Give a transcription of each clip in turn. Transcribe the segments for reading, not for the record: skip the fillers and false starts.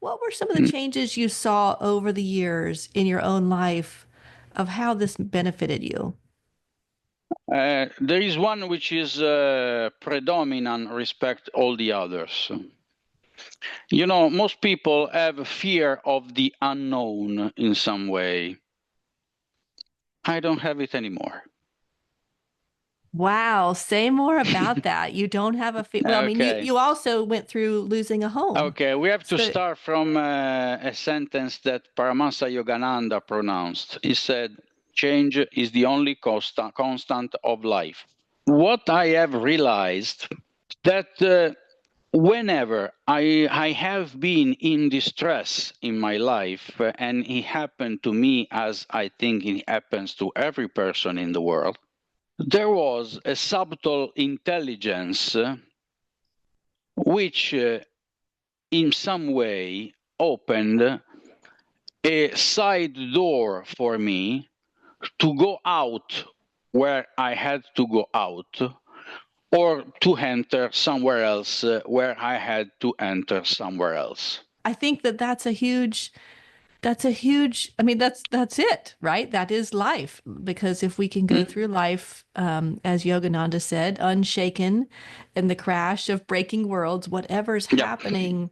what were some of the changes you saw over the years in your own life of how this benefited you? There is one which is predominant respect all the others. You know, most people have fear of the unknown in some way. I don't have it anymore. Wow, say more about that. You don't have a well, I mean, Okay. you also went through losing a home. Okay, we have to So, start from a sentence that Paramahansa Yogananda pronounced. He said, change is the only constant of life. What I have realized that whenever I have been in distress in my life, and it happened to me as I think it happens to every person in the world, there was a subtle intelligence which in some way opened a side door for me to go out where I had to go out, or to enter somewhere else where I had to enter somewhere else. I think that that's a huge, I mean, that's it, right? That is life. Because if we can go through life, as Yogananda said, unshaken in the crash of breaking worlds, whatever's Yeah. happening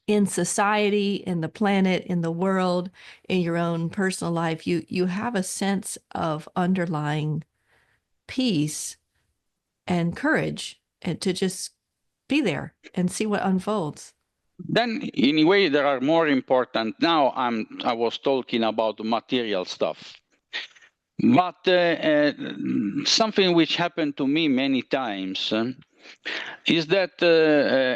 in society, in the planet, in the world, in your own personal life, you have a sense of underlying peace and courage, and to just be there and see what unfolds. Then, in a way, there are more important. Now, I was talking about material stuff, but something which happened to me many times is that,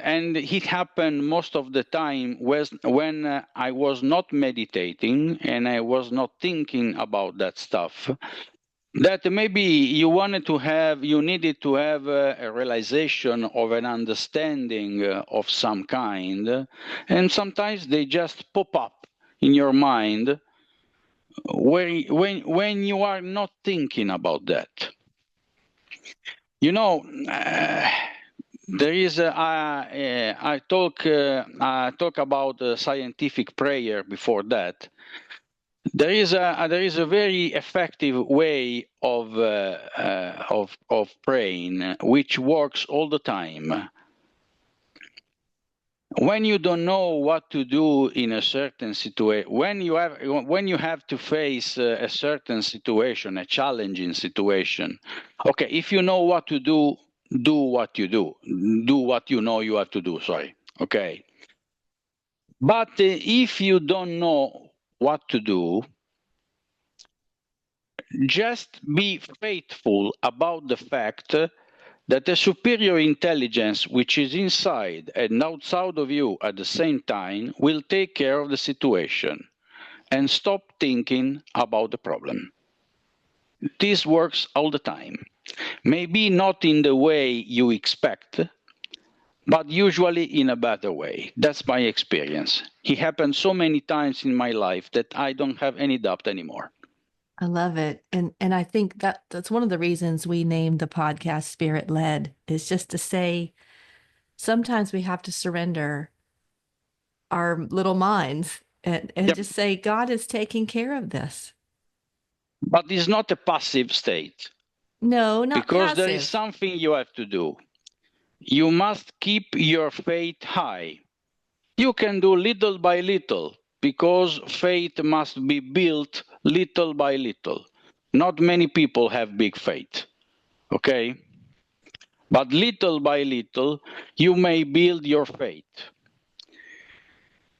and it happened most of the time, was when I was not meditating and I was not thinking about that stuff. That maybe you needed to have a realization of an understanding of some kind, and sometimes they just pop up in your mind when you are not thinking about that. You know, there is I talk about scientific prayer before that. There is a very effective way of praying which works all the time. When you don't know what to do in a certain situation, when you have to face a certain situation, a challenging situation, okay, if you know what to do, do what you do. Do what you know you have to do, sorry. Okay. But if you don't know what to do, just be faithful about the fact that a superior intelligence which is inside and outside of you at the same time will take care of the situation, and stop thinking about the problem. This works all the time. Maybe not in the way you expect, but usually in a better way. That's my experience. It happened so many times in my life that I don't have any doubt anymore. I love it. And I think that that's one of the reasons we named the podcast Spirit Led, is just to say sometimes we have to surrender our little minds and Yep. just say, God is taking care of this. But it's not a passive state. No, not because there is passive. something you have to do. You must keep your faith high. You can do little by little, because faith must be built little by little. Not many people have big faith, okay? But little by little, you may build your faith.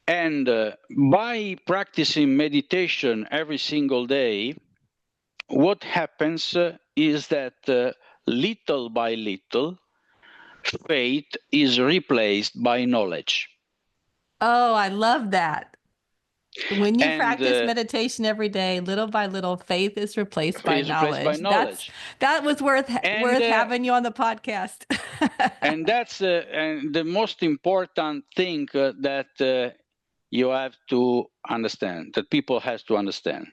And by practicing meditation every single day, what happens is that little by little, faith is replaced by knowledge. Oh, I love that. When you And practice meditation every day, little by little, faith is replaced by knowledge. That was worth having you on the podcast. And that's and the most important thing that you have to understand, that people has to understand.